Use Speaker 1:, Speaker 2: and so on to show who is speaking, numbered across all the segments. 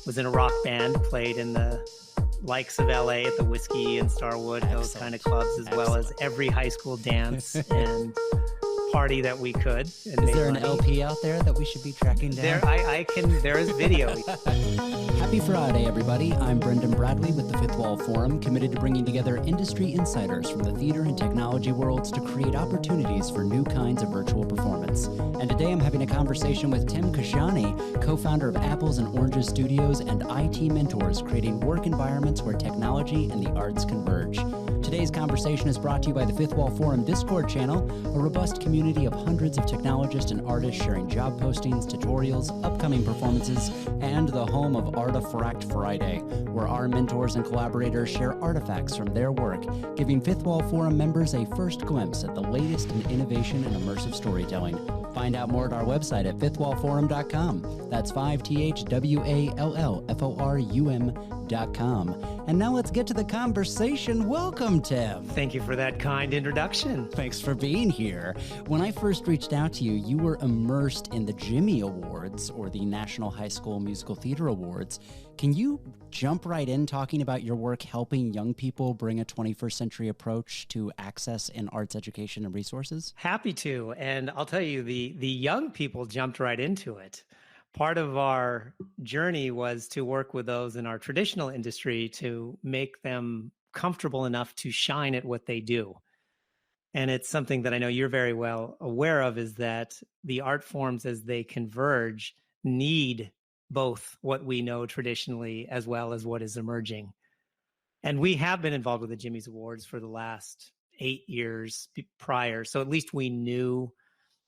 Speaker 1: was in a rock band, played in the likes of LA at the Whiskey and Starwood, those kind of clubs, as well as every high school dance and party that we could.
Speaker 2: Is there an LP out there that we should be tracking down?
Speaker 1: There is video.
Speaker 2: Happy Friday, everybody. I'm Brendan Bradley with the Fifth Wall Forum, committed to bringing together industry insiders from the theater and technology worlds to create opportunities for new kinds of virtual performance. And today I'm having a conversation with Tim Kashani, co-founder of Apples and Oranges Studios and IT Mentors, creating work environments where technology and the arts converge. Today's conversation is brought to you by the Fifth Wall Forum Discord channel, a robust community of hundreds of technologists and artists sharing job postings, tutorials, upcoming performances, and the home of Artifact Friday, where our mentors and collaborators share artifacts from their work, giving Fifth Wall Forum members a first glimpse at the latest in innovation and immersive storytelling. Find out more at our website at fifthwallforum.com. That's 5thwallforum.com. And now let's get to the conversation. Welcome, Tim.
Speaker 1: Thank you for that kind introduction.
Speaker 2: Thanks for being here. When I first reached out to you, you were immersed in the Jimmy Awards, or the National High School Musical Theater Awards. Can you jump right in talking about your work helping young people bring a 21st century approach to access in arts education and resources?
Speaker 1: Happy to. And I'll tell you, the young people jumped right into it. Part of our journey was to work with those in our traditional industry to make them comfortable enough to shine at what they do. And it's something that I know you're very well aware of, is that the art forms as they converge need both what we know traditionally as well as what is emerging. And we have been involved with the Jimmy's Awards for the last 8 years prior. So at least we knew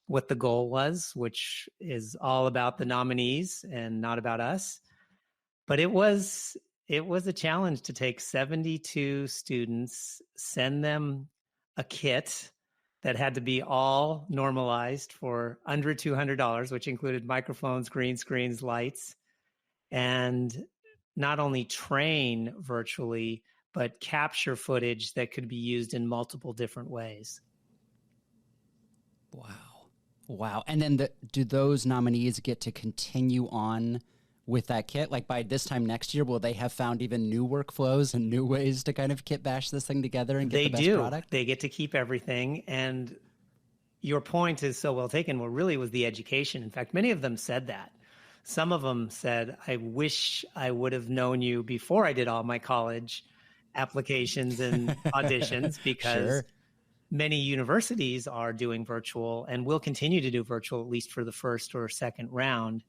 Speaker 1: what the goal was, which is all about the nominees and not about us. But it was a challenge to take 72 students, send them a kit that had to be all normalized for under $200, which included microphones, green screens, lights, and not only train virtually, but capture footage that could be used in multiple different ways.
Speaker 2: Wow. And then do those nominees get to continue on with that kit? Like by this time next year, will they have found even new workflows and new ways to kind of kit bash this thing together and get the best product?
Speaker 1: They get to keep everything. And your point is so well taken. Well, really was the education. In fact, many of them said that. Some of them said, I wish I would have known you before I did all my college applications and auditions, because many universities are doing virtual and will continue to do virtual, at least for the first or second round.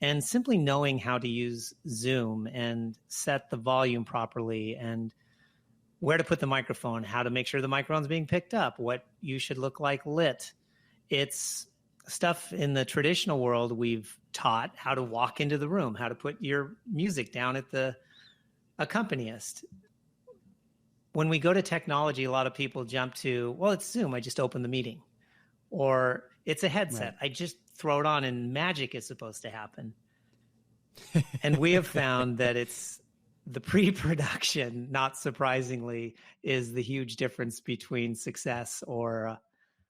Speaker 1: And simply knowing how to use Zoom and set the volume properly and where to put the microphone, how to make sure the microphone's being picked up, what you should look like lit. It's stuff in the traditional world we've taught, how to walk into the room, how to put your music down at the accompanist. When we go to technology, a lot of people jump to, well, it's Zoom, I just open the meeting. Or it's a headset, I just throw it on and magic is supposed to happen. And we have found that it's the pre-production, not surprisingly, is the huge difference between success or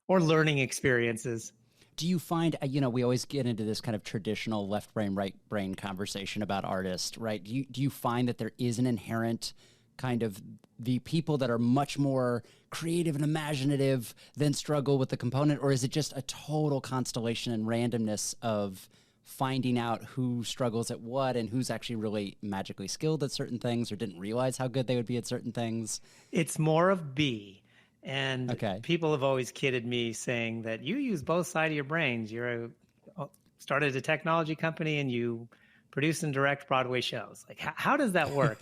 Speaker 1: learning experiences.
Speaker 2: Do you find, we always get into this kind of traditional left brain, right brain conversation about artists, right? Do you find that there is an inherent kind of the people that are much more creative and imaginative then struggle with the component, or is it just a total constellation and randomness of finding out who struggles at what and who's actually really magically skilled at certain things or didn't realize how good they would be at certain things?
Speaker 1: It's more of B. And people have always kidded me saying that you use both sides of your brains. Started a technology company and you produce and direct Broadway shows. Like, how does that work?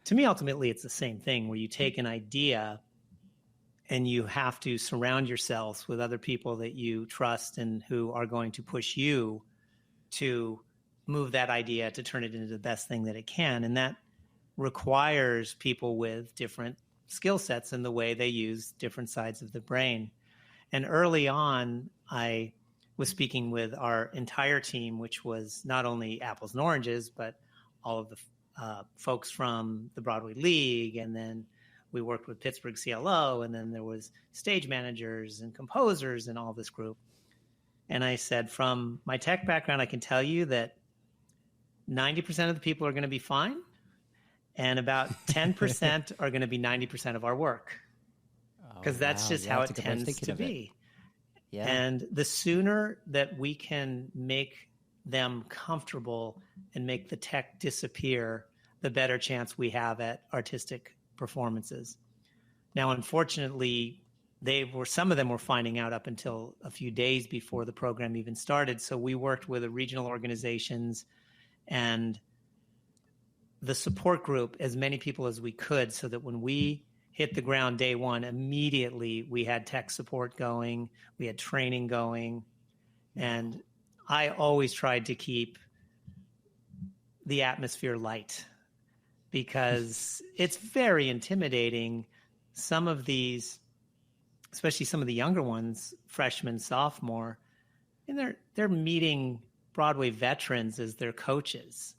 Speaker 1: To me, ultimately, it's the same thing, where you take an idea and you have to surround yourselves with other people that you trust and who are going to push you to move that idea to turn it into the best thing that it can. And that requires people with different skill sets in the way they use different sides of the brain. And early on, I was speaking with our entire team, which was not only Apples and Oranges, but all of the folks from the Broadway League, and then we worked with Pittsburgh CLO, and then there was stage managers and composers and all this group. And I said, from my tech background, I can tell you that 90% of the people are going to be fine, and about 10% are going to be 90% of our work, because that's just how it tends to be.
Speaker 2: Yeah.
Speaker 1: And the sooner that we can make them comfortable and make the tech disappear, the better chance we have at artistic performances. Now, unfortunately, some of them were finding out up until a few days before the program even started. So we worked with the regional organizations and the support group, as many people as we could, so that when we hit the ground day one, immediately we had tech support going, we had training going. And I always tried to keep the atmosphere light, because it's very intimidating. Some of these, especially some of the younger ones, freshman, sophomore, and they're meeting Broadway veterans as their coaches.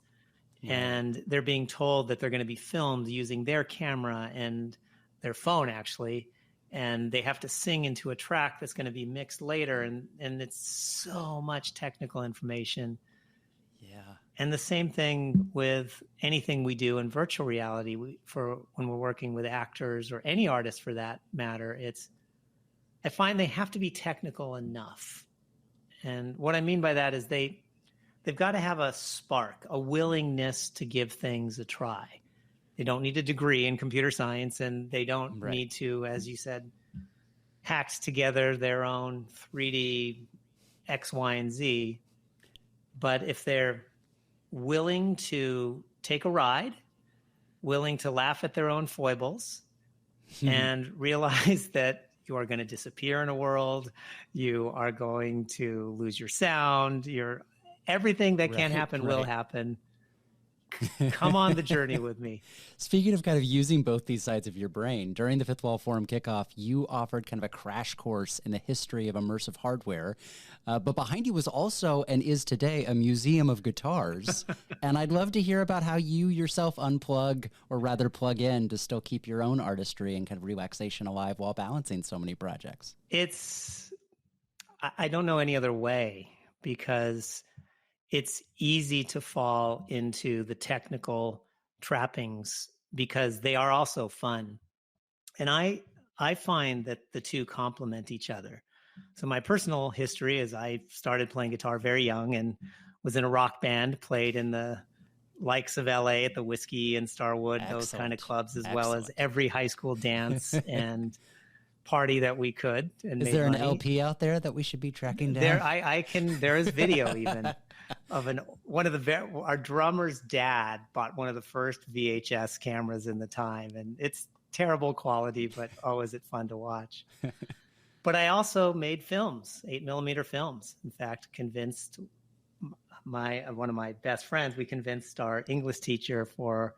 Speaker 1: Right. And they're being told that they're going to be filmed using their camera and their phone, actually, and they have to sing into a track that's going to be mixed later, and it's so much technical information.
Speaker 2: Yeah.
Speaker 1: And the same thing with anything we do in virtual reality. For when we're working with actors or any artist for that matter, I find they have to be technical enough. And what I mean by that is they've got to have a spark, a willingness to give things a try. They don't need a degree in computer science, and they don't need to, as you said, hack together their own 3D X, Y, and Z. But if they're willing to take a ride, willing to laugh at their own foibles, and realize that you are going to disappear in a world, you are going to lose your sound, everything that can happen will happen. Come on the journey with me.
Speaker 2: Speaking of kind of using both these sides of your brain, during the Fifth Wall Forum kickoff, you offered kind of a crash course in the history of immersive hardware. But behind you was also, and is today, a museum of guitars. And I'd love to hear about how you yourself unplug, or rather plug in, to still keep your own artistry and kind of relaxation alive while balancing so many projects.
Speaker 1: I don't know any other way, because it's easy to fall into the technical trappings, because they are also fun. And I find that the two complement each other. So my personal history is I started playing guitar very young and was in a rock band, played in the likes of LA at the Whiskey and Starwood, those kind of clubs, as well as every high school dance and party that we could. And
Speaker 2: is there an LP out there that we should be tracking down?
Speaker 1: There is video even of our drummer's dad bought one of the first VHS cameras in the time, and it's terrible quality, but is it fun to watch. But I also made films, 8mm films. In fact, convinced one of my best friends, we convinced our English teacher for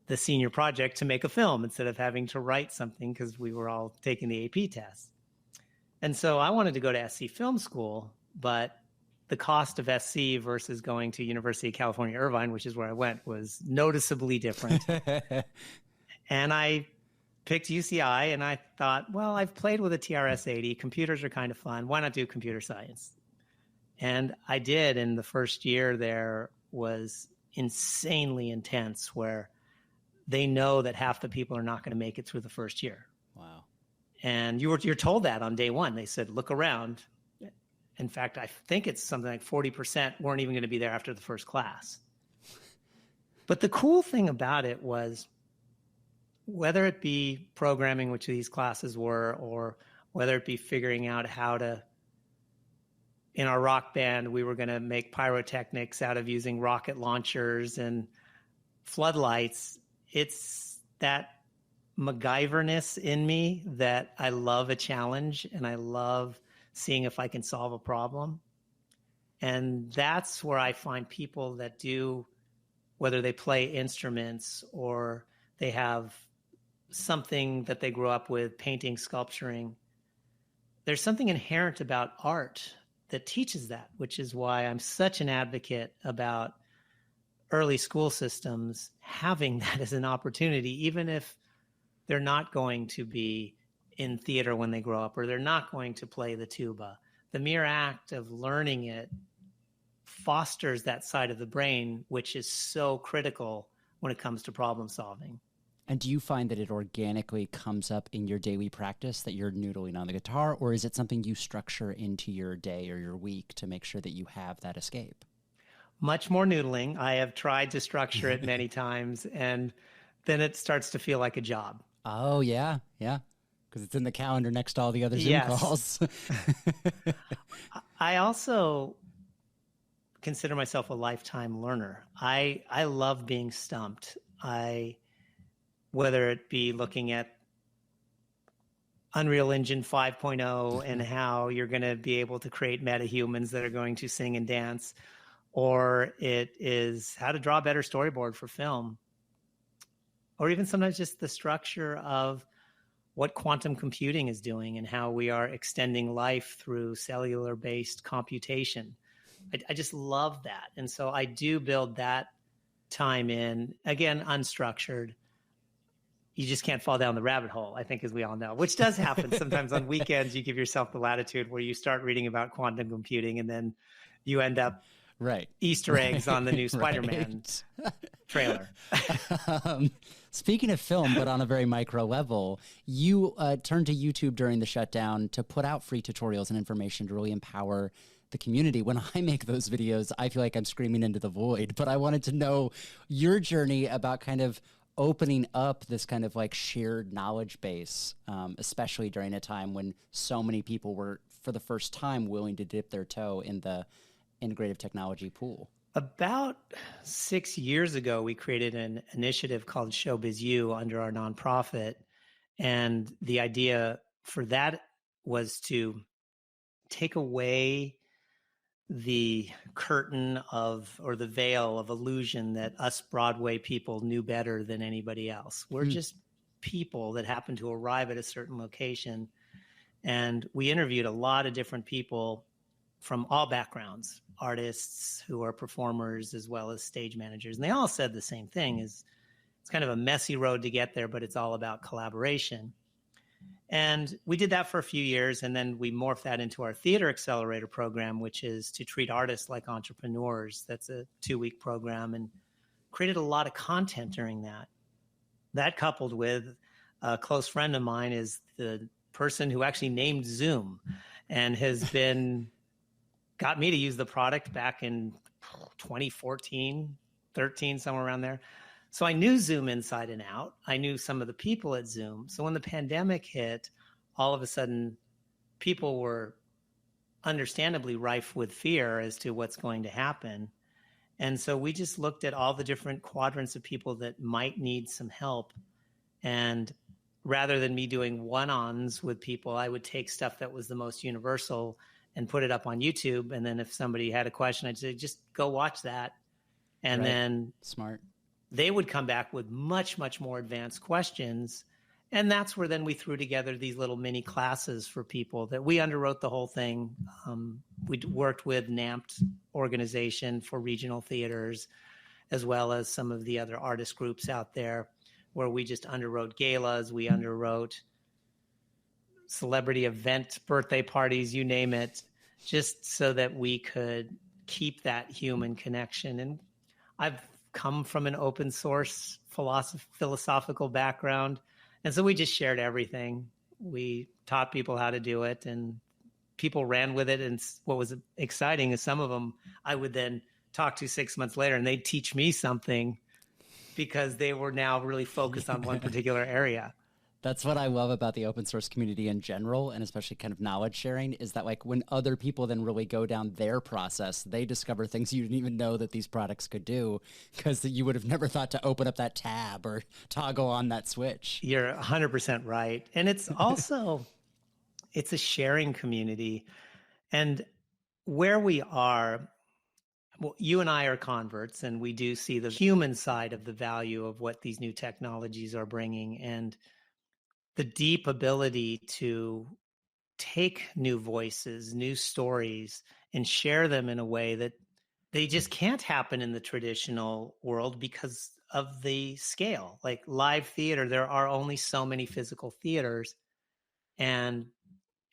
Speaker 1: the senior project to make a film instead of having to write something, because we were all taking the AP test. And so I wanted to go to SC Film School, but the cost of SC versus going to University of California, Irvine, which is where I went, was noticeably different. And I picked UCI, and I thought, well, I've played with a TRS-80. Computers are kind of fun. Why not do computer science? And I did. And the first year there was insanely intense, where they know that half the people are not going to make it through the first year.
Speaker 2: Wow.
Speaker 1: And you're told that on day one. They said, look around. In fact, I think it's something like 40% weren't even going to be there after the first class. But the cool thing about it was, whether it be programming, which these classes were, or whether it be figuring out how to, in our rock band, we were going to make pyrotechnics out of using rocket launchers and floodlights. It's that MacGyverness in me that I love a challenge, and I love seeing if I can solve a problem. And that's where I find people that do, whether they play instruments or they have something that they grew up with, painting, sculpturing, there's something inherent about art that teaches that, which is why I'm such an advocate about early school systems having that as an opportunity, even if they're not going to be in theater when they grow up, or they're not going to play the tuba. The mere act of learning it fosters that side of the brain, which is so critical when it comes to problem solving.
Speaker 2: And do you find that it organically comes up in your daily practice that you're noodling on the guitar, or is it something you structure into your day or your week to make sure that you have that escape?
Speaker 1: Much more noodling. I have tried to structure it many times, and then it starts to feel like a job.
Speaker 2: Oh, yeah. Yeah. Because it's in the calendar next to all the other Zoom
Speaker 1: Yes.
Speaker 2: calls.
Speaker 1: I also consider myself a lifetime learner. I love being stumped. Whether it be looking at Unreal Engine 5.0 and how you're going to be able to create metahumans that are going to sing and dance, or it is how to draw a better storyboard for film, or even sometimes just the structure of what quantum computing is doing and how we are extending life through cellular-based computation. I just love that. And so I do build that time in, again, unstructured. You just can't fall down the rabbit hole, I think, as we all know, which does happen sometimes on weekends. You give yourself the latitude where you start reading about quantum computing and then you end up Easter eggs on the new Spider-Man trailer.
Speaker 2: Speaking of film, but on a very micro level, you turned to YouTube during the shutdown to put out free tutorials and information to really empower the community. When I make those videos, I feel like I'm screaming into the void, but I wanted to know your journey about kind of opening up this kind of like shared knowledge base, especially during a time when so many people were, for the first time, willing to dip their toe in the integrative technology pool.
Speaker 1: About 6 years ago, we created an initiative called Showbiz U under our nonprofit. And the idea for that was to take away the curtain of, or the veil of illusion that us Broadway people knew better than anybody else. We're just people that happen to arrive at a certain location. And we interviewed a lot of different people from all backgrounds, artists who are performers as well as stage managers. And they all said the same thing, is it's kind of a messy road to get there, but it's all about collaboration. And we did that for a few years, and then we morphed that into our Theater Accelerator program, which is to treat artists like entrepreneurs. That's a 2-week program, and created a lot of content during that. That, coupled with a close friend of mine, is the person who actually named Zoom and has got me to use the product back in 2014, 13, somewhere around there. So I knew Zoom inside and out. I knew some of the people at Zoom. So when the pandemic hit, all of a sudden, people were understandably rife with fear as to what's going to happen. And so we just looked at all the different quadrants of people that might need some help. And rather than me doing one-ons with people, I would take stuff that was the most universal and put it up on YouTube. And then if somebody had a question, I'd say, just go watch that. And then
Speaker 2: smart.
Speaker 1: They would come back with much, much more advanced questions. And that's where then we threw together these little mini classes for people that we underwrote the whole thing. We worked with NAMPT organization for regional theaters, as well as some of the other artist groups out there, where we just underwrote galas, we underwrote celebrity event, birthday parties, you name it, just so that we could keep that human connection. And I've come from an open source philosophical background. And so we just shared everything. We taught people how to do it, and people ran with it. And what was exciting is some of them I would then talk to 6 months later, and they'd teach me something because they were now really focused on one particular area.
Speaker 2: That's what I love about the open source community in general, and especially kind of knowledge sharing, is that like when other people then really go down their process, they discover things you didn't even know that these products could do, because you would have never thought to open up that tab or toggle on that switch.
Speaker 1: You're 100% right. And it's also, it's a sharing community. And where we are, well, you and I are converts, and we do see the human side of the value of what these new technologies are bringing, and the deep ability to take new voices, new stories, and share them in a way that they just can't happen in the traditional world because of the scale. Like live theater, there are only so many physical theaters, and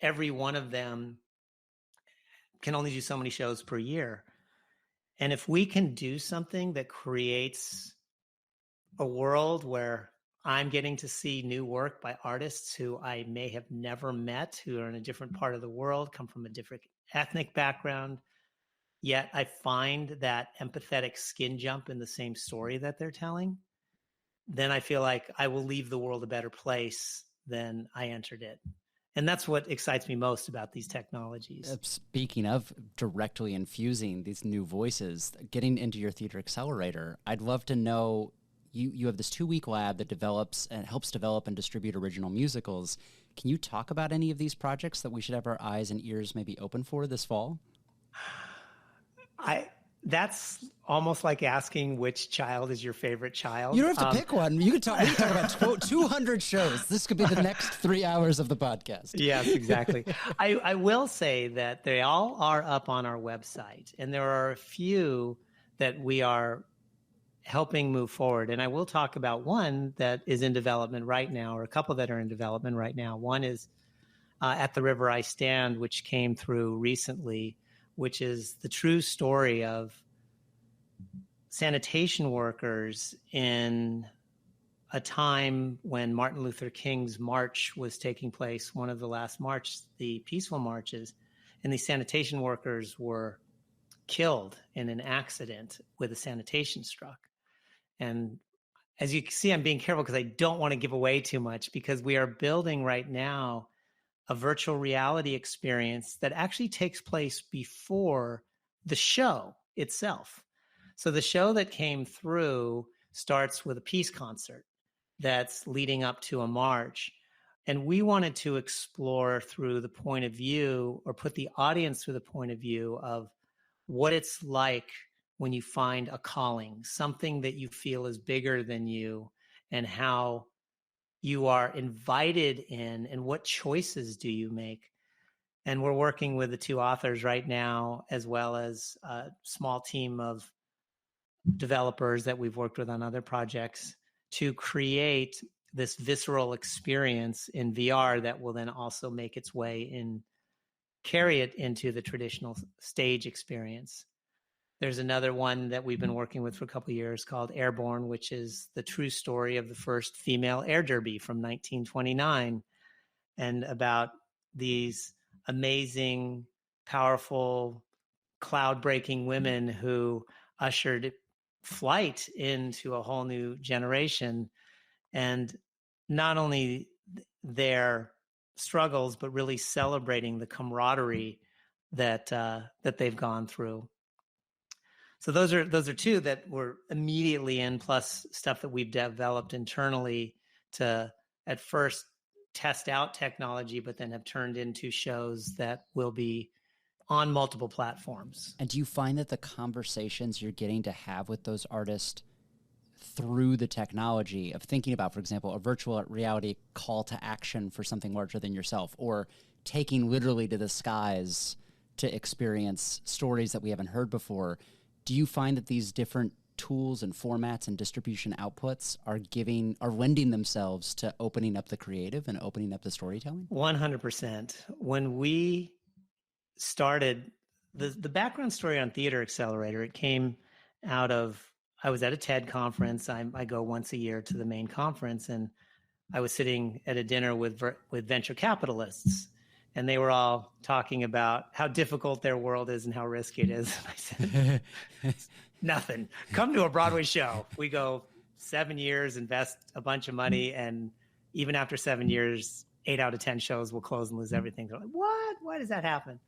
Speaker 1: every one of them can only do so many shows per year. And if we can do something that creates a world where I'm getting to see new work by artists who I may have never met, who are in a different part of the world, come from a different ethnic background, yet I find that empathetic skin jump in the same story that they're telling, then I feel like I will leave the world a better place than I entered it. And that's what excites me most about these technologies.
Speaker 2: Speaking of directly infusing these new voices, getting into your theater accelerator, I'd love to know, you have this 2-week lab that develops and helps develop and distribute original musicals. Can you talk about any of these projects that we should have our eyes and ears maybe open for this fall?
Speaker 1: That's almost like asking which child is your favorite child.
Speaker 2: You don't have to pick one. We could talk about 200 shows. This could be the next 3 hours of the podcast.
Speaker 1: Yes, exactly. I will say that they all are up on our website, and there are a few that we are helping move forward. And I will talk about one that is in development right now, or a couple that are in development right now. One is At the River I Stand, which came through recently, which is the true story of sanitation workers in a time when Martin Luther King's march was taking place, one of the last marches, the peaceful marches, and these sanitation workers were killed in an accident with a sanitation truck. And as you can see, I'm being careful because I don't want to give away too much, because we are building right now a virtual reality experience that actually takes place before the show itself. So the show that came through starts with a peace concert that's leading up to a march. And we wanted to explore through the point of view, or put the audience through the point of view of what it's like when you find a calling, something that you feel is bigger than you, and how you are invited in, and what choices do you make. And we're working with the 2 authors right now, as well as a small team of developers that we've worked with on other projects, to create this visceral experience in VR that will then also make its way in, carry it into the traditional stage experience. There's another one that we've been working with for a couple of years called Airborne, which is the true story of the first female air derby from 1929, and about these amazing, powerful, cloud-breaking women who ushered flight into a whole new generation. And not only their struggles, but really celebrating the camaraderie that they've gone through. So those are 2 that were immediately in, plus stuff that we've developed internally to at first test out technology, but then have turned into shows that will be on multiple platforms.
Speaker 2: And do you find that the conversations you're getting to have with those artists through the technology of thinking about, for example, a virtual reality call to action for something larger than yourself, or taking literally to the skies to experience stories that we haven't heard before, do you find that these different tools and formats and distribution outputs are lending themselves to opening up the creative and opening up the storytelling?
Speaker 1: 100%. When we started the background story on Theater Accelerator, it came out of, I was at a TED conference. I go once a year to the main conference, and I was sitting at a dinner with venture capitalists, and they were all talking about how difficult their world is and how risky it is. I said, nothing. Come to a Broadway show. We go 7 years, invest a bunch of money, and even after 7 years, 8 out of 10 shows will close and lose everything. They're like, what? Why does that happen?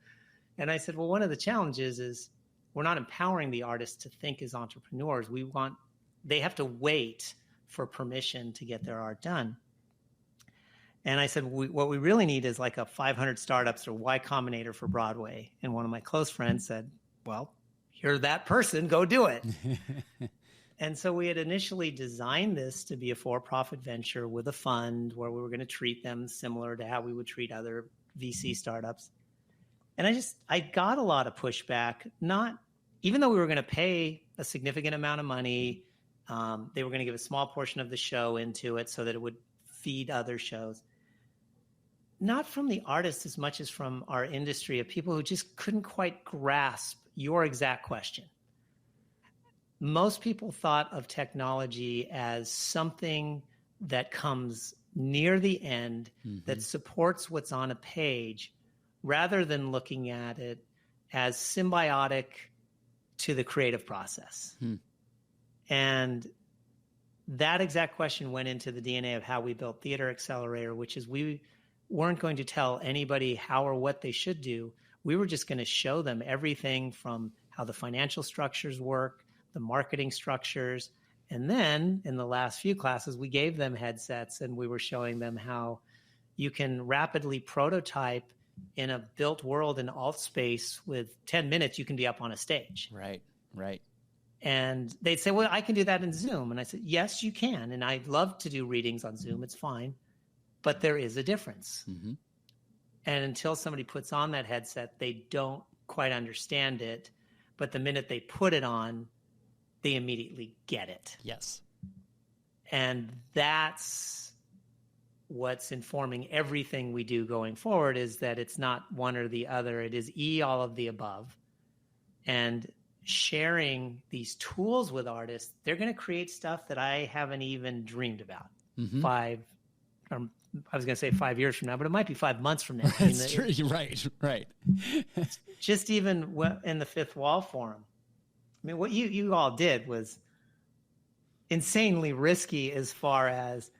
Speaker 1: And I said, well, one of the challenges is we're not empowering the artists to think as entrepreneurs. They have to wait for permission to get their art done. And I said, what we really need is like a 500 startups or Y Combinator for Broadway. And one of my close friends said, well, you're that person, go do it. And so we had initially designed this to be a for-profit venture with a fund where we were going to treat them similar to how we would treat other VC startups. And I got a lot of pushback, even though we were going to pay a significant amount of money, they were going to give a small portion of the show into it so that it would feed other shows. Not from the artists as much as from our industry, of people who just couldn't quite grasp your exact question. most people thought of technology as something that comes near the end, that supports what's on a page, rather than looking at it as symbiotic to the creative process. And that exact question went into the DNA of how we built Theater Accelerator, which is we weren't going to tell anybody how or what they should do. We were just going to show them everything from how the financial structures work, the marketing structures. And then in the last few classes, we gave them headsets and we were showing them how you can rapidly prototype in a built world in alt space. With 10 minutes, you can be up on a stage.
Speaker 2: Right, right.
Speaker 1: And they'd say, well, I can do that in Zoom. And I said, yes, you can. And I'd love to do readings on Zoom. It's fine. But there is a difference. And until somebody puts on that headset, they don't quite understand it. But the minute they put it on, they immediately get it.
Speaker 2: Yes.
Speaker 1: And that's what's informing everything we do going forward, is that it's not one or the other. It is all of the above. And sharing these tools with artists, they're going to create stuff that I haven't even dreamed about. 5 years from now, but it might be 5 months from now.
Speaker 2: That's true. Right.
Speaker 1: Just even in the Fifth Wall Forum. I mean, what you all did was insanely risky as far as,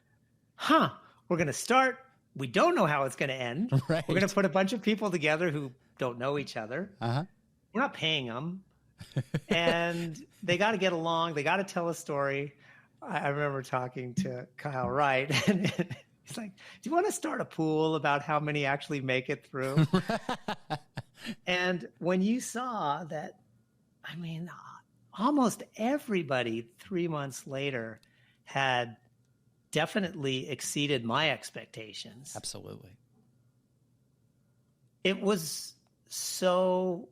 Speaker 1: we're going to start. We don't know how it's going to end.
Speaker 2: Right.
Speaker 1: We're going to put a bunch of people together who don't know each other. We're not paying them. And they got to get along. They got to tell a story. I remember talking to Kyle Wright, and he's like, do you want to start a pool about how many actually make it through? And when you saw that, I mean, almost everybody 3 months later had definitely exceeded my expectations.
Speaker 2: Absolutely.
Speaker 1: It was so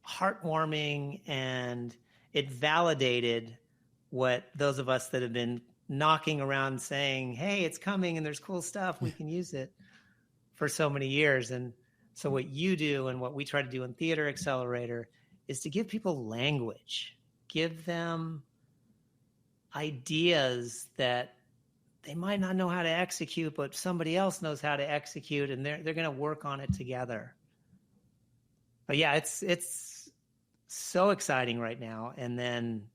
Speaker 1: heartwarming, and it validated what those of us that have been knocking around saying, hey, it's coming and there's cool stuff, we can use it, for so many years. And so what you do and what we try to do in Theater Accelerator is to give people language, give them ideas that they might not know how to execute, but somebody else knows how to execute, and they're going to work on it together. But yeah, it's so exciting right now. And then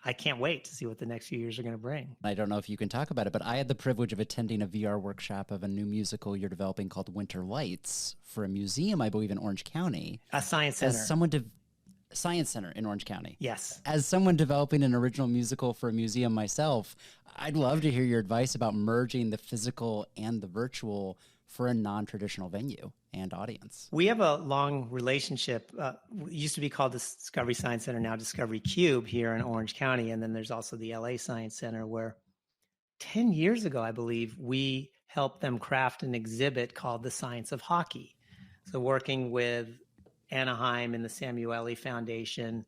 Speaker 1: I can't wait to see what the next few years are going to bring.
Speaker 2: I don't know if you can talk about it, but I had the privilege of attending a VR workshop of a new musical you're developing called Winter Lights for a museum, I believe, in Orange County.
Speaker 1: A science center.
Speaker 2: Science Center in Orange County.
Speaker 1: Yes.
Speaker 2: As someone developing an original musical for a museum myself, I'd love to hear your advice about merging the physical and the virtual for a non-traditional venue and audience.
Speaker 1: We have a long relationship. It used to be called the Discovery Science Center, now Discovery Cube here in Orange County. And then there's also the LA Science Center, where 10 years ago, I believe, we helped them craft an exhibit called The Science of Hockey. So working with Anaheim and the Samueli Foundation,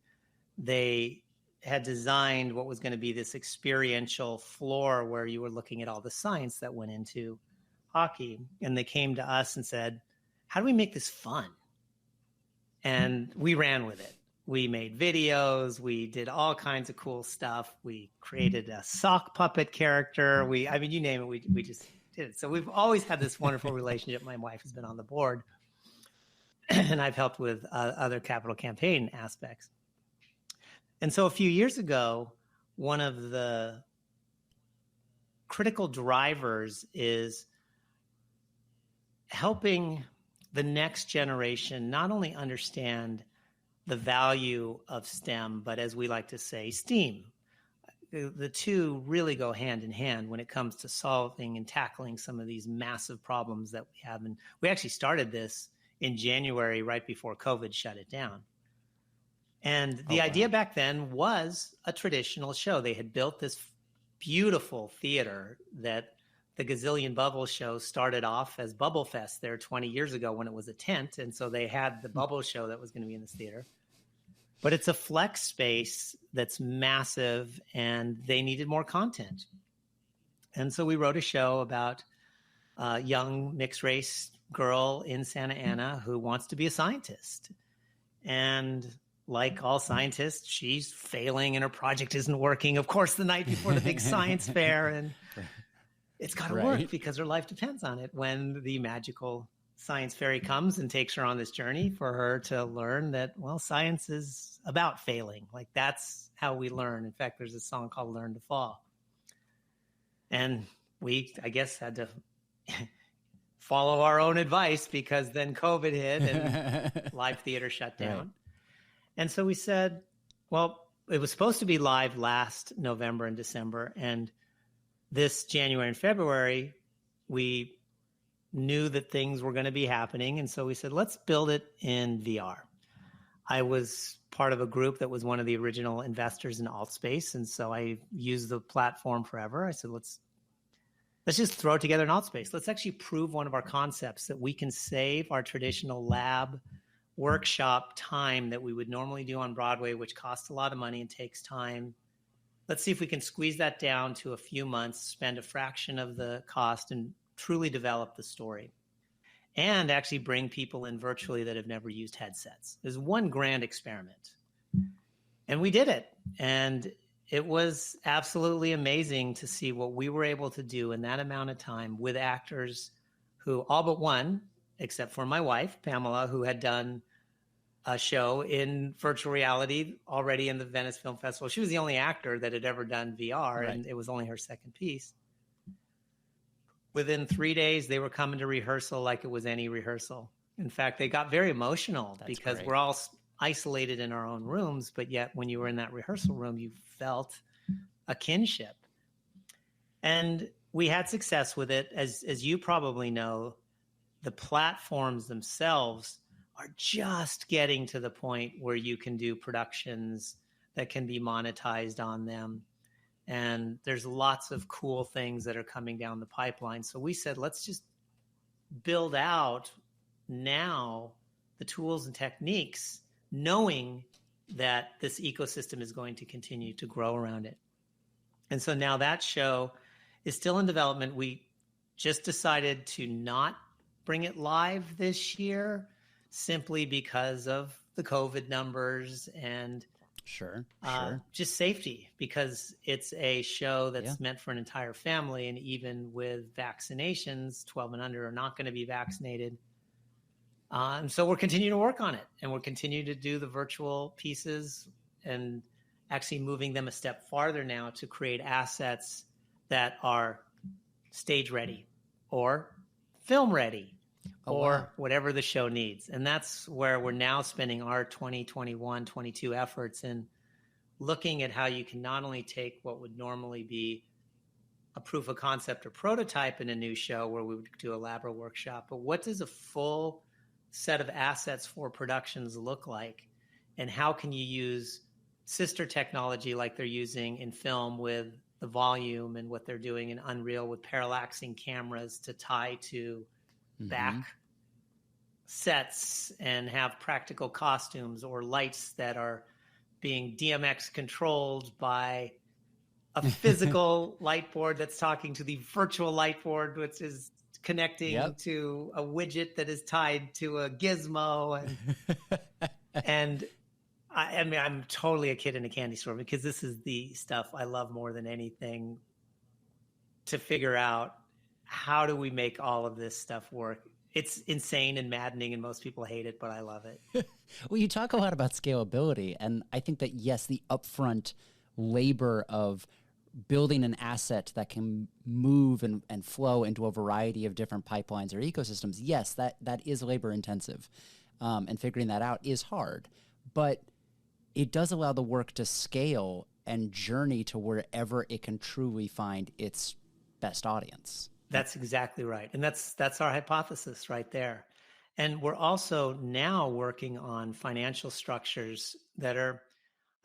Speaker 1: they had designed what was going to be this experiential floor where you were looking at all the science that went into hockey. And they came to us and said, how do we make this fun? And we ran with it. We made videos. We did all kinds of cool stuff. We created a sock puppet character. I mean, you name it, we just did it. So we've always had this wonderful relationship. My wife has been on the board, and I've helped with other capital campaign aspects. And so a few years ago, one of the critical drivers is helping the next generation not only understand the value of STEM, but as we like to say, STEAM. The two really go hand in hand when it comes to solving and tackling some of these massive problems that we have. And we actually started this in January, right before COVID shut it down. And the idea back then was a traditional show. They had built this beautiful theater that the Gazillion Bubble show started off as Bubble Fest there 20 years ago when it was a tent. And so they had the Bubble show that was going to be in this theater. But it's a flex space that's massive, and they needed more content. And so we wrote a show about a young mixed-race girl in Santa Ana who wants to be a scientist. And like all scientists, she's failing and her project isn't working, of course, the night before the big science fair. And it's got to work because her life depends on it when the magical science fairy comes and takes her on this journey for her to learn that, well, science is about failing. Like, that's how we learn. In fact, there's a song called Learn to Fall. And we, I guess, had to follow our own advice because then COVID hit and live theater shut down. Right. And so we said, well, it was supposed to be live last November and December. And this January and February, we knew that things were going to be happening. And so we said, let's build it in VR. I was part of a group that was one of the original investors in AltSpace. And so I used the platform forever. I said, let's just throw together an AltSpace. Let's actually prove one of our concepts that we can save our traditional lab workshop time that we would normally do on Broadway, which costs a lot of money and takes time. Let's see if we can squeeze that down to a few months, spend a fraction of the cost, and truly develop the story. And actually bring people in virtually that have never used headsets. There's one grand experiment. And we did it. And it was absolutely amazing to see what we were able to do in that amount of time with actors who, all but one, except for my wife, Pamela, who had done a show in virtual reality already in the Venice Film Festival. She was the only actor that had ever done VR, right. And it was only her second piece. Within 3 days, they were coming to rehearsal like it was any rehearsal. In fact, they got very emotional because we're all isolated in our own rooms, but yet when you were in that rehearsal room, you felt a kinship. And we had success with it. As you probably know, the platforms themselves are just getting to the point where you can do productions that can be monetized on them. And there's lots of cool things that are coming down the pipeline. So we said, let's just build out now the tools and techniques, knowing that this ecosystem is going to continue to grow around it. And so now that show is still in development. We just decided to not bring it live this year simply because of the COVID numbers and
Speaker 2: Sure.
Speaker 1: Just safety, because it's a show that's meant for an entire family. And even with vaccinations, 12 and under are not going to be vaccinated. And so we're continuing to work on it, and we're continuing to do the virtual pieces and actually moving them a step farther now to create assets that are stage ready or film ready or whatever the show needs. And that's where we're now spending our 2021, 22 efforts in looking at how you can not only take what would normally be a proof of concept or prototype in a new show where we would do a lab or workshop, but what does a full set of assets for productions look like? And how can you use sister technology like they're using in film with the volume and what they're doing in Unreal with parallaxing cameras to tie to back sets and have practical costumes or lights that are being DMX controlled by a physical light board that's talking to the virtual light board, which is connecting to a widget that is tied to a gizmo. And I mean, I'm totally a kid in a candy store because this is the stuff I love more than anything, to figure out how do we make all of this stuff work. It's insane and maddening, and most people hate it, but I love it.
Speaker 2: Well, you talk a lot about scalability, and I think that, yes, the upfront labor of building an asset that can move and flow into a variety of different pipelines or ecosystems, yes, that is labor intensive, and figuring that out is hard. But it does allow the work to scale and journey to wherever it can truly find its best audience.
Speaker 1: That's exactly right. And that's our hypothesis right there. And we're also now working on financial structures that are,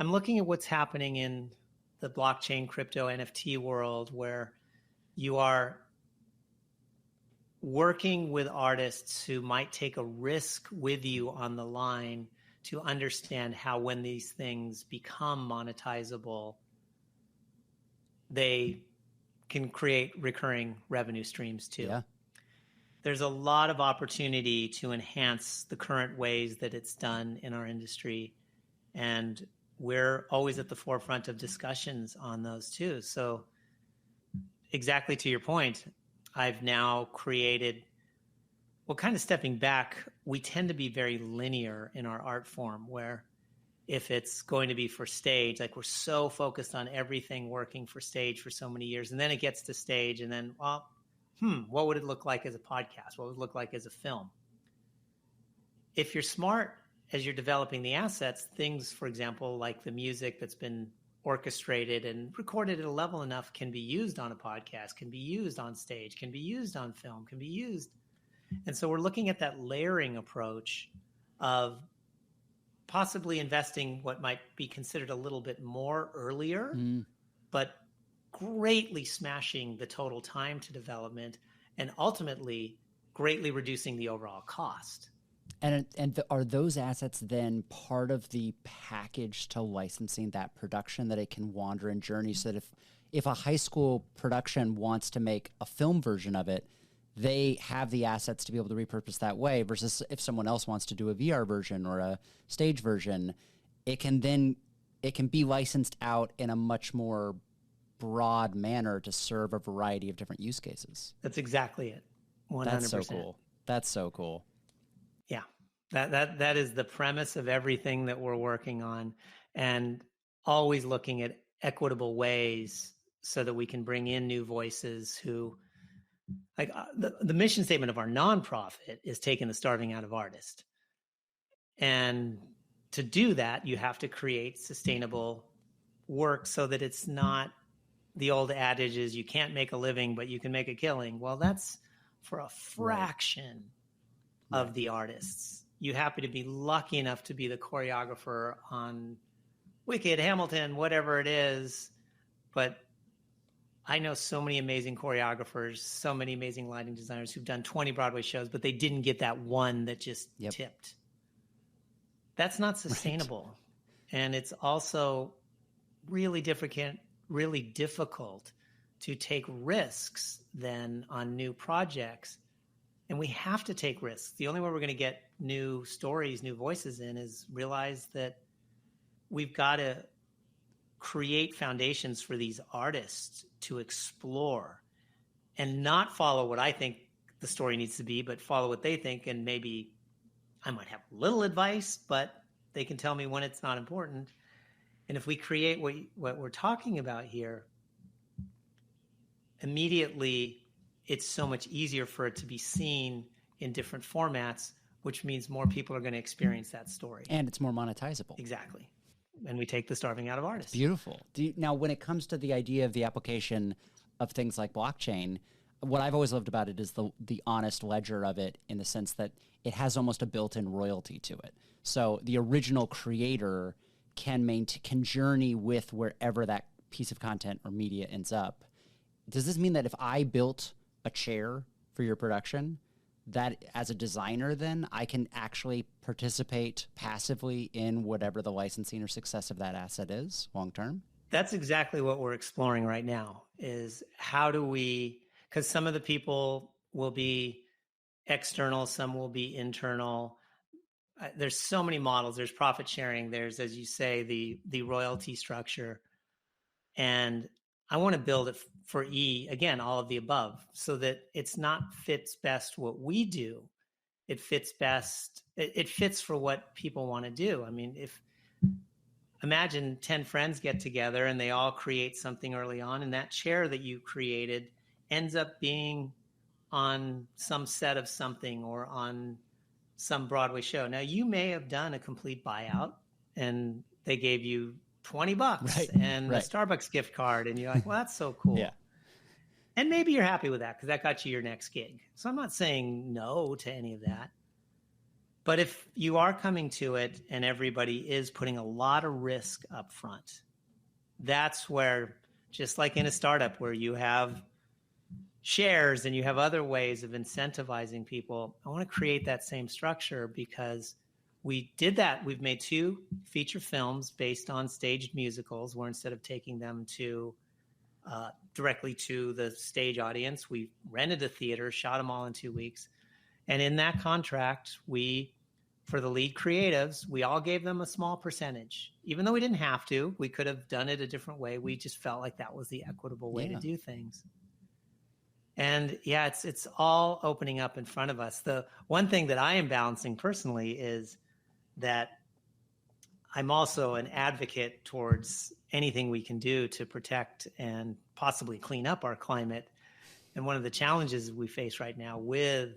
Speaker 1: I'm looking at what's happening in the blockchain, crypto, NFT world, where you are working with artists who might take a risk with you on the line to understand how, when these things become monetizable, they can create recurring revenue streams too. Yeah. There's a lot of opportunity to enhance the current ways that it's done in our industry. And we're always at the forefront of discussions on those too. So exactly to your point, I've now created, well, kind of stepping back, we tend to be very linear in our art form, where if it's going to be for stage, like we're so focused on everything working for stage for so many years, and then it gets to stage, and then, well, what would it look like as a podcast? What would it look like as a film? If you're smart as you're developing the assets, things, for example, like the music that's been orchestrated and recorded at a level enough can be used on a podcast, can be used on stage, can be used on film, can be used. And so we're looking at that layering approach of possibly investing what might be considered a little bit more earlier, but greatly smashing the total time to development and ultimately greatly reducing the overall cost.
Speaker 2: Are those assets then part of the package to licensing that production, that it can wander and journey, so that if a high school production wants to make a film version of it, they have the assets to be able to repurpose that way, versus if someone else wants to do a VR version or a stage version, it can be licensed out in a much more broad manner to serve a variety of different use cases.
Speaker 1: That's exactly it. 100%.
Speaker 2: That's so cool. That's so cool.
Speaker 1: Yeah. That is the premise of everything that we're working on, and always looking at equitable ways so that we can bring in new voices who, like the mission statement of our nonprofit is taking the starving out of artists. And to do that, you have to create sustainable work so that it's not the old adage is you can't make a living, but you can make a killing. Well, that's for a fraction of the artists. You happen to be lucky enough to be the choreographer on Wicked, Hamilton, whatever it is. But I know so many amazing choreographers, so many amazing lighting designers who've done 20 Broadway shows, but they didn't get that one that just tipped. That's not sustainable. And it's also really difficult to take risks then on new projects. And we have to take risks. The only way we're going to get new stories, new voices in is realize that we've got to create foundations for these artists to explore and not follow what I think the story needs to be, but follow what they think. And maybe I might have a little advice, but they can tell me when it's not important. And if we create what we're talking about here, immediately it's so much easier for it to be seen in different formats, which means more people are going to experience that story.
Speaker 2: And it's more monetizable.
Speaker 1: Exactly. And we take the starving out of artists.
Speaker 2: Beautiful. Now, when it comes to the idea of the application of things like blockchain, what I've always loved about it is the honest ledger of it, in the sense that it has almost a built-in royalty to it. So the original creator can journey with wherever that piece of content or media ends up. Does this mean that if I built a chair for your production, that as a designer, then I can actually participate passively in whatever the licensing or success of that asset is long term?
Speaker 1: That's exactly what we're exploring right now, is how do we, because some of the people will be external, some will be internal. There's so many models. There's profit sharing. There's, as you say, the royalty structure. And I want to build it for again, all of the above, so that it's not fits best what we do. It fits best. It fits for what people want to do. I mean, imagine 10 friends get together and they all create something early on, and that chair that you created ends up being on some set of something or on some Broadway show. Now, you may have done a complete buyout and they gave you $20 and a Starbucks gift card, and you're like, well, that's so cool.
Speaker 2: Yeah.
Speaker 1: And maybe you're happy with that because that got you your next gig. So I'm not saying no to any of that. But if you are coming to it and everybody is putting a lot of risk up front, that's where, just like in a startup where you have shares and you have other ways of incentivizing people, I want to create that same structure, because we did that. We've made 2 feature films based on staged musicals, where instead of taking them to directly to the stage audience, we rented a theater, shot them all in 2 weeks. And in that contract, we for the lead creatives, we all gave them a small percentage. Even though we didn't have to, we could have done it a different way. We just felt like that was the equitable way to do things. And yeah, it's all opening up in front of us. The one thing that I am balancing personally is that I'm also an advocate towards anything we can do to protect and possibly clean up our climate. And one of the challenges we face right now with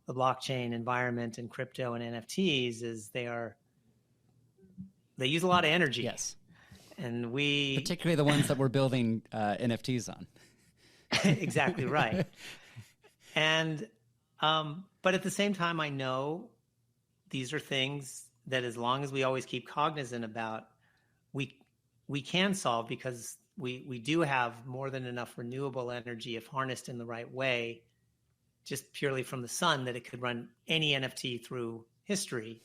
Speaker 1: the blockchain environment and crypto and NFTs is they use a lot of energy.
Speaker 2: Yes.
Speaker 1: And we
Speaker 2: particularly the ones that we're building NFTs on.
Speaker 1: Exactly right. And but at the same time, I know these are things that as long as we always keep cognizant about, we can solve, because we do have more than enough renewable energy if harnessed in the right way, just purely from the sun, that it could run any NFT through history.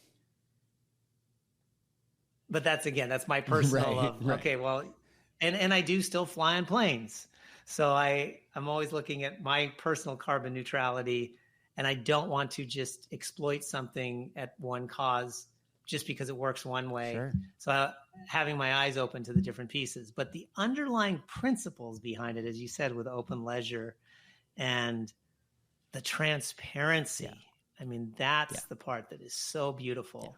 Speaker 1: But that's my personal
Speaker 2: right.
Speaker 1: Okay, well, and I do still fly on planes. So I'm always looking at my personal carbon neutrality, and I don't want to just exploit something at one cause just because it works one way.
Speaker 2: Sure.
Speaker 1: So having my eyes open to the different pieces, but the underlying principles behind it, as you said, with open leisure and the transparency. I mean, that's the part that is so beautiful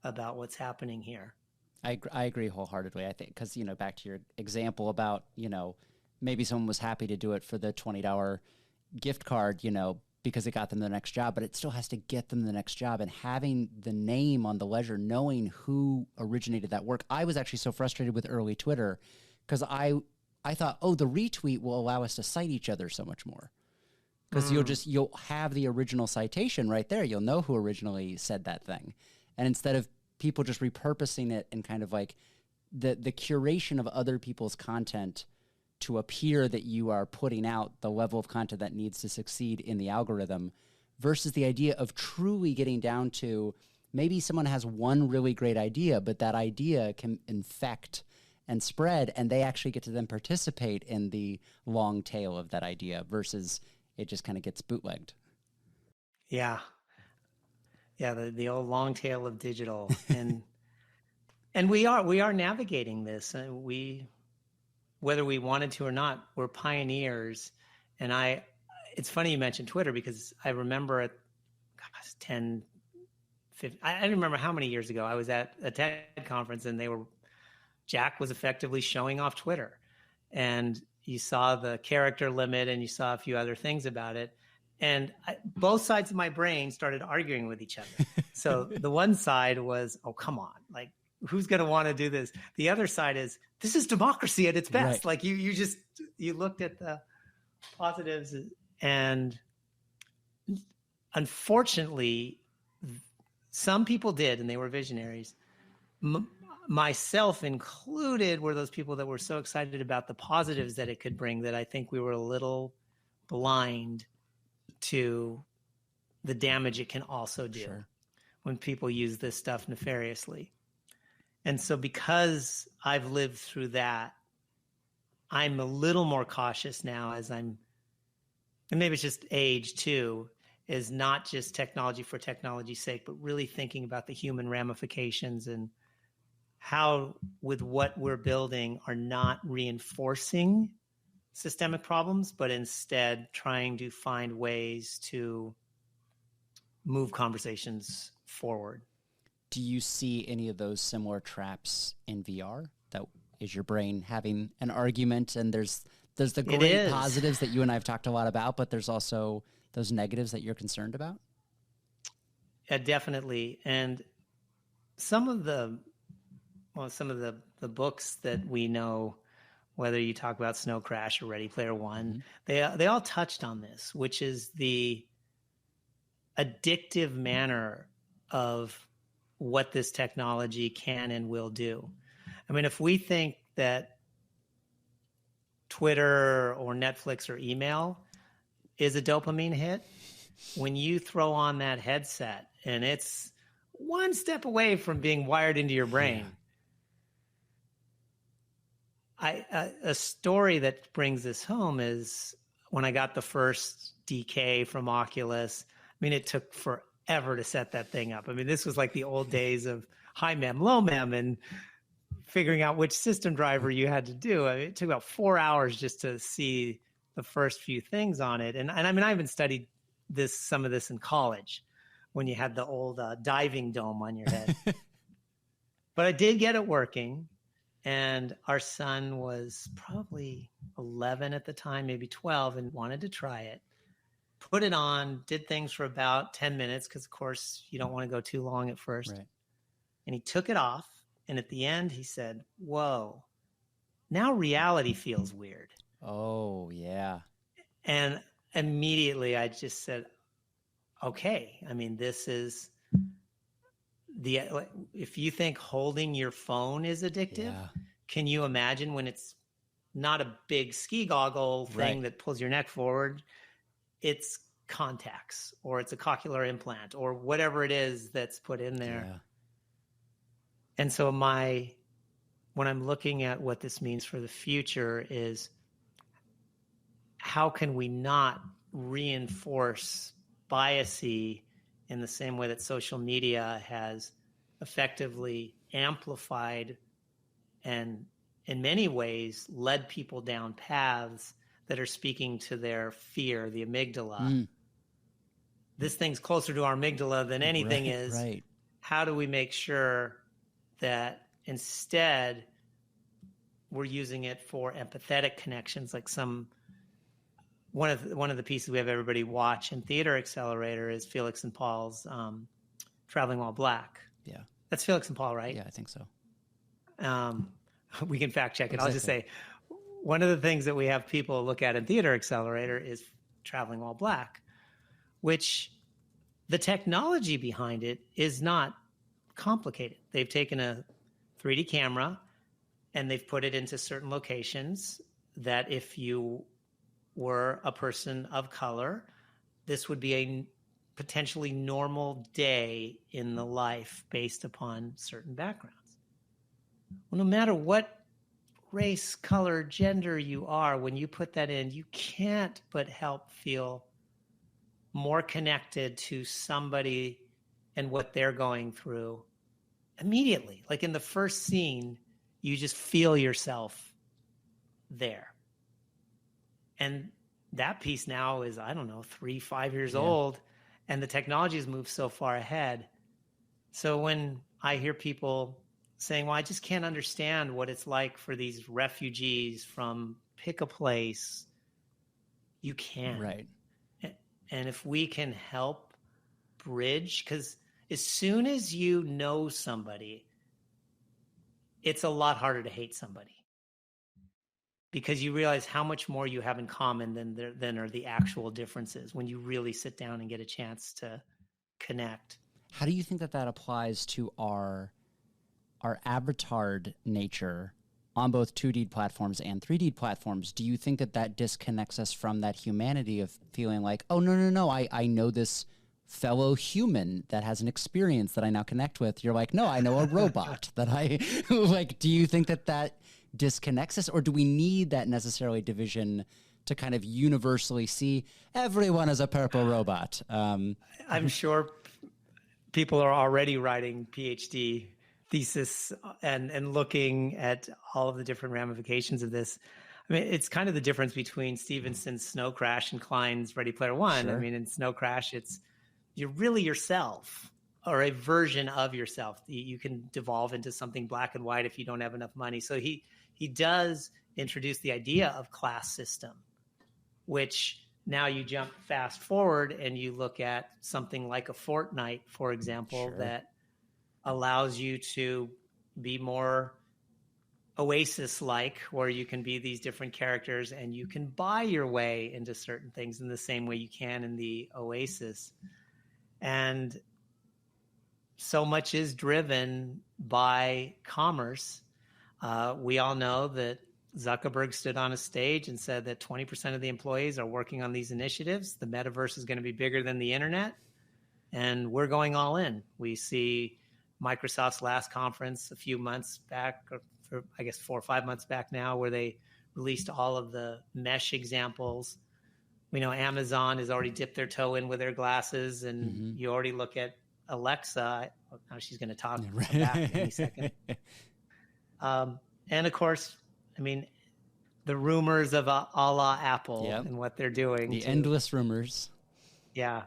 Speaker 1: about what's happening here.
Speaker 2: I agree wholeheartedly. I think, because, back to your example about, maybe someone was happy to do it for the $20 gift card, because it got them the next job, but it still has to get them the next job. And having the name on the ledger, knowing who originated that work. I was actually so frustrated with early Twitter because I thought, the retweet will allow us to cite each other so much more. Because you'll have the original citation right there. You'll know who originally said that thing. And instead of people just repurposing it and kind of like the curation of other people's content to appear that you are putting out the level of content that needs to succeed in the algorithm, versus the idea of truly getting down to, maybe someone has one really great idea, but that idea can infect and spread, and they actually get to then participate in the long tail of that idea, versus it just kind of gets bootlegged.
Speaker 1: Yeah. Yeah, the old long tail of digital. And we are navigating this. Whether we wanted to or not, we're pioneers. And it's funny you mentioned Twitter, because I remember at 10, 15, I don't remember how many years ago, I was at a TED conference and Jack was effectively showing off Twitter. And you saw the character limit and you saw a few other things about it. And both sides of my brain started arguing with each other. So the one side was, oh, come on, like, who's going to want to do this? The other side is, this is democracy at its best. Right. Like you looked at the positives, and unfortunately, some people did, and they were visionaries. Myself included were those people that were so excited about the positives that it could bring that I think we were a little blind to the damage it can also do when people use this stuff nefariously. And so because I've lived through that, I'm a little more cautious now and maybe it's just age too, is not just technology for technology's sake, but really thinking about the human ramifications and how, with what we're building, are not reinforcing systemic problems, but instead trying to find ways to move conversations forward.
Speaker 2: Do you see any of those similar traps in VR? That is your brain having an argument, and there's the great positives that you and I have talked a lot about, but there's also those negatives that you're concerned about?
Speaker 1: Yeah, definitely. And some of the books that we know, whether you talk about Snow Crash or Ready Player One, they all touched on this, which is the addictive manner of what this technology can and will do. I mean, if we think that Twitter or Netflix or email is a dopamine hit, when you throw on that headset and it's one step away from being wired into your brain. A story that brings this home is when I got the first DK from Oculus. I mean, it took ever to set that thing up. I mean, this was like the old days of high mem, low mem, and figuring out which system driver you had to do. I mean, it took about 4 hours just to see the first few things on it. And I mean, I even studied some of this in college when you had the old diving dome on your head. But I did get it working. And our son was probably 11 at the time, maybe 12, and wanted to try it. Put it on, did things for about 10 minutes because, of course, you don't want to go too long at first.
Speaker 2: Right.
Speaker 1: And he took it off. And at the end, he said, whoa, now reality feels weird.
Speaker 2: Oh, yeah.
Speaker 1: And immediately I just said, okay, I mean, this is if you think holding your phone is addictive, can you imagine when it's not a big ski goggle thing that pulls your neck forward? It's contacts, or it's a cochlear implant, or whatever it is that's put in there.
Speaker 2: Yeah.
Speaker 1: And so when I'm looking at what this means for the future is, how can we not reinforce biasy in the same way that social media has effectively amplified and in many ways led people down paths that are speaking to their fear, the amygdala. This thing's closer to our amygdala than anything is.
Speaker 2: Right.
Speaker 1: How do we make sure that instead we're using it for empathetic connections, like one of the pieces we have everybody watch in Theater Accelerator is Felix and Paul's Traveling While Black.
Speaker 2: Yeah.
Speaker 1: That's Felix and Paul, right?
Speaker 2: Yeah, I think so.
Speaker 1: We can fact check it.
Speaker 2: Exactly.
Speaker 1: I'll just say one of the things that we have people look at in Theater Accelerator is Traveling While Black, which the technology behind it is not complicated. They've taken a 3D camera and they've put it into certain locations that if you were a person of color, this would be a potentially normal day in the life based upon certain backgrounds. Well, no matter what race, color, gender you are, when you put that in, you can't but help feel more connected to somebody and what they're going through immediately. Like in the first scene, you just feel yourself there. And that piece now is, I don't know, 3-5 years old, and the technology has moved so far ahead. So when I hear people saying, well, I just can't understand what it's like for these refugees from pick a place, you can.
Speaker 2: Right.
Speaker 1: And if we can help bridge, because as soon as you know somebody, it's a lot harder to hate somebody, because you realize how much more you have in common than are the actual differences when you really sit down and get a chance to connect.
Speaker 2: How do you think that applies to our avatared nature on both 2D platforms and 3D platforms? Do you think that disconnects us from that humanity of feeling like, oh, no, I know this fellow human that has an experience that I now connect with? You're like, no, I know a robot that I like. Do you think that disconnects us, or do we need that necessarily division to kind of universally see everyone as a purple robot? I'm
Speaker 1: sure people are already writing PhD thesis and looking at all of the different ramifications of this. I mean, it's kind of the difference between Stevenson's Snow Crash and Klein's Ready Player One.
Speaker 2: Sure.
Speaker 1: I mean, in Snow Crash, you're really yourself, or a version of yourself. You can devolve into something black and white if you don't have enough money. So he does introduce the idea of class system, which now you jump fast forward and you look at something like a Fortnite, for example,
Speaker 2: Sure.
Speaker 1: that allows you to be more Oasis-like, where you can be these different characters and you can buy your way into certain things in the same way you can in the Oasis. And so much is driven by commerce. We all know that Zuckerberg stood on a stage and said that 20% of the employees are working on these initiatives. The metaverse is going to be bigger than the internet, and we're going all in. We see Microsoft's last conference a few months back, or I guess 4 or 5 months back now, where they released all of the mesh examples We know Amazon has already dipped their toe in with their glasses, and you already look at Alexa. Now she's going to talk back any second. And of course, I mean, the rumors of a la Apple and what they're doing.
Speaker 2: The endless rumors.
Speaker 1: Yeah.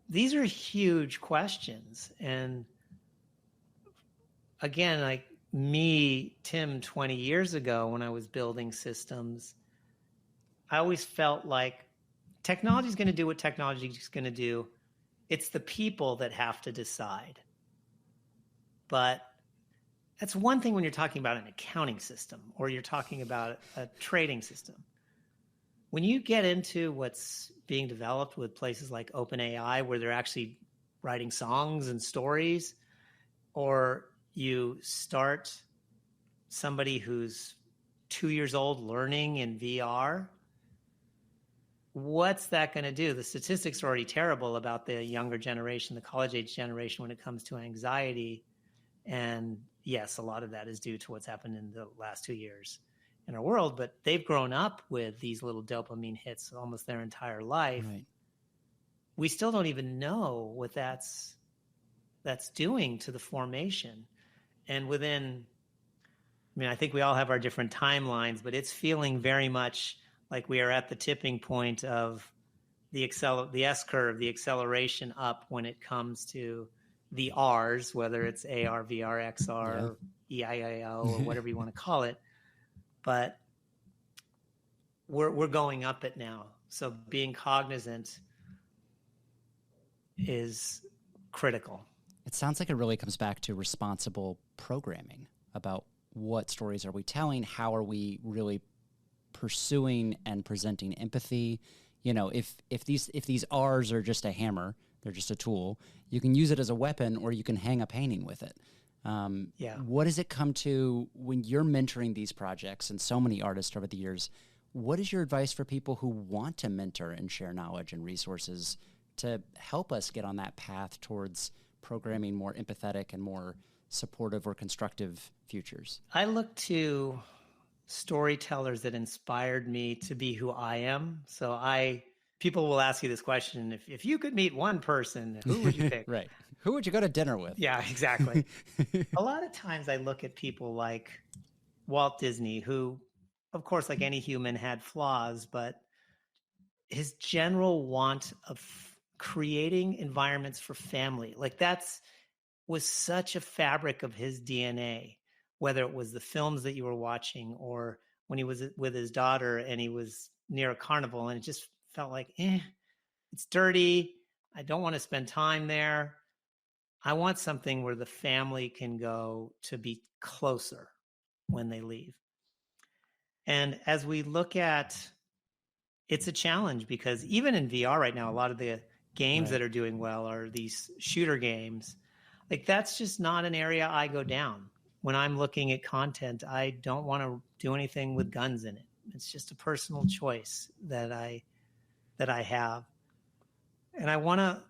Speaker 1: These are huge questions. And again, like me, Tim, 20 years ago when I was building systems, I always felt like technology is going to do what technology is going to do. It's the people that have to decide. But that's one thing when you're talking about an accounting system or you're talking about a trading system. When you get into what's being developed with places like OpenAI, where they're actually writing songs and stories, or you start somebody who's 2 years old learning in VR, what's that going to do? The statistics are already terrible about the younger generation, the college age generation, when it comes to anxiety. And yes, a lot of that is due to what's happened in the last 2 years in our world, but they've grown up with these little dopamine hits almost their entire life.
Speaker 2: Right.
Speaker 1: We still don't even know what that's doing to the formation. And within, I mean, I think we all have our different timelines, but it's feeling very much like we are at the tipping point of the S curve, the acceleration up when it comes to the R's, whether it's AR, VR, XR, EIAO, or whatever you want to call it. But we're going up it now. So being cognizant is critical.
Speaker 2: It sounds like it really comes back to responsible programming about what stories are we telling, how are we really pursuing and presenting empathy. You know, if these R's are just a hammer, they're just a tool, you can use it as a weapon or you can hang a painting with it. What does it come to when you're mentoring these projects and so many artists over the years? What is your advice for people who want to mentor and share knowledge and resources to help us get on that path towards programming more empathetic and more supportive or constructive futures?
Speaker 1: I look to storytellers that inspired me to be who I am. So people will ask you this question: if you could meet one person, who would you pick?
Speaker 2: Right. Who would you go to dinner with?
Speaker 1: Yeah, exactly. A lot of times I look at people like Walt Disney, who, of course, like any human, had flaws, but his general want of creating environments for family, like was such a fabric of his DNA, whether it was the films that you were watching or when he was with his daughter and he was near a carnival and it just felt like, it's dirty. I don't want to spend time there. I want something where the family can go to be closer when they leave. And as we look at, it's a challenge because even in VR right now, a lot of the games that are doing well are these shooter games. Like that's just not an area I go down. When I'm looking at content, I don't want to do anything with guns in it. It's just a personal choice that I have. And I want to,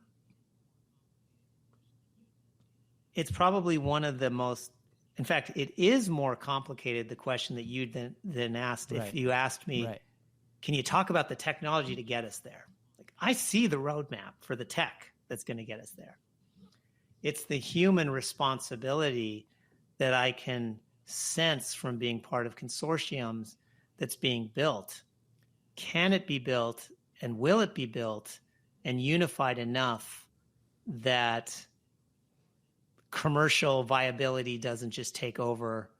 Speaker 1: it's probably one of the most, in fact, it is more complicated, the question that you then asked. If you asked me, can you talk about the technology to get us there? Like, I see the roadmap for the tech that's going to get us there. It's the human responsibility that I can sense from being part of consortiums that's being built. Can it be built and will it be built and unified enough that commercial viability doesn't just take over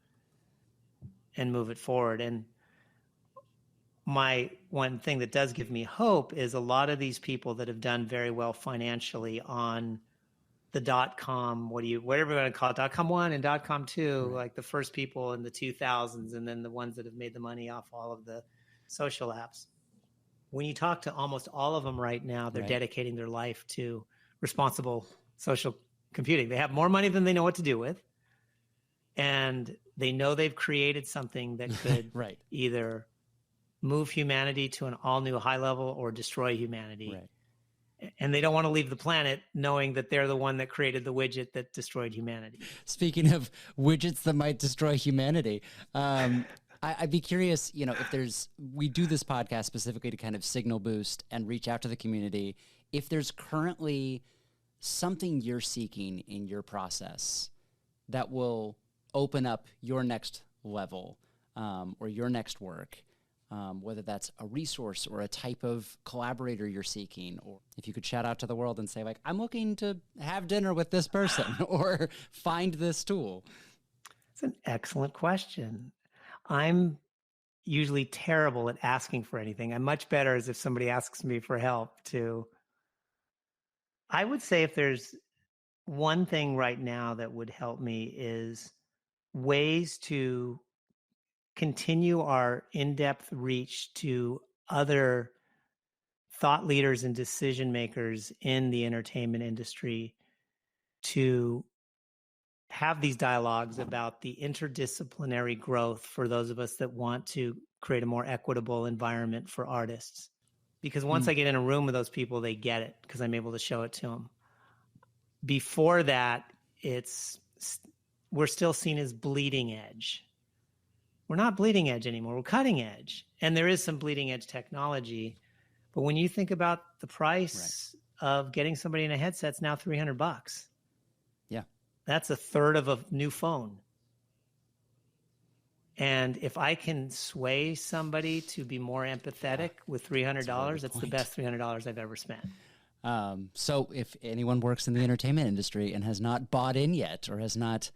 Speaker 1: and move it forward? And my one thing that does give me hope is a lot of these people that have done very well financially on the .com, whatever you want to call it, .com 1 and .com 2, like the first people in the 2000s, and then the ones that have made the money off all of the social apps. When you talk to almost all of them right now, they're dedicating their life to responsible social computing. They have more money than they know what to do with. And they know they've created something that could either move humanity to an all new high level or destroy humanity. And they don't want to leave the planet knowing that they're the one that created the widget that destroyed humanity.
Speaker 2: Speaking of widgets that might destroy humanity, I'd be curious, if we do this podcast specifically to kind of signal boost and reach out to the community. If there's currently something you're seeking in your process that will open up your next level or your next work, whether that's a resource or a type of collaborator you're seeking, or if you could shout out to the world and say, like, I'm looking to have dinner with this person or find this tool.
Speaker 1: It's an excellent question. I'm usually terrible at asking for anything. I'm much better as if somebody asks me for help too. I would say if there's one thing right now that would help me is ways to continue our in-depth reach to other thought leaders and decision makers in the entertainment industry to have these dialogues about the interdisciplinary growth for those of us that want to create a more equitable environment for artists. Because once I get in a room with those people, they get it because I'm able to show it to them. Before that, we're still seen as bleeding edge. We're not bleeding edge anymore. We're cutting edge. And there is some bleeding edge technology. But when you think about the price of getting somebody in a headset, it's now $300.
Speaker 2: Yeah.
Speaker 1: That's a third of a new phone. And if I can sway somebody to be more empathetic with $300, that's the best $300 I've ever spent.
Speaker 2: So if anyone works in the entertainment industry and has not bought in yet or has not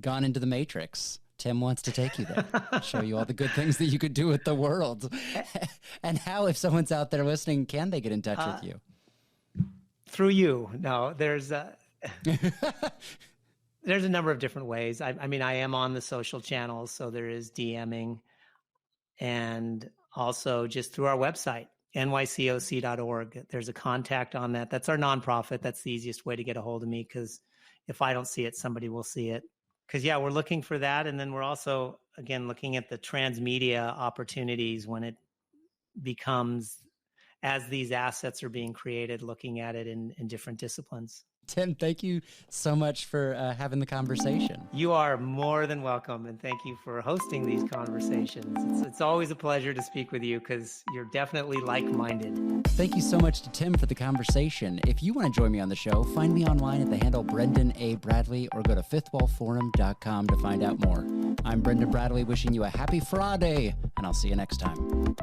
Speaker 2: gone into the matrix, Tim wants to take you there, show you all the good things that you could do with the world. And how, if someone's out there listening, can they get in touch with you?
Speaker 1: Through you. No, there's a number of different ways. I mean, I am on the social channels, so there is DMing, and also just through our website, nycoc.org. There's a contact on that. That's our nonprofit. That's the easiest way to get a hold of me, because if I don't see it, somebody will see it. Because, yeah, we're looking for that. And then we're also, again, looking at the transmedia opportunities when it becomes, as these assets are being created, looking at it in different disciplines.
Speaker 2: Tim, thank you so much for having the conversation.
Speaker 1: You are more than welcome, and thank you for hosting these conversations. It's always a pleasure to speak with you because you're definitely like-minded.
Speaker 2: Thank you so much to Tim for the conversation. If you want to join me on the show, find me online at the handle Brendan A. Bradley or go to fifthwallforum.com to find out more. I'm Brendan Bradley, wishing you a happy Friday, and I'll see you next time.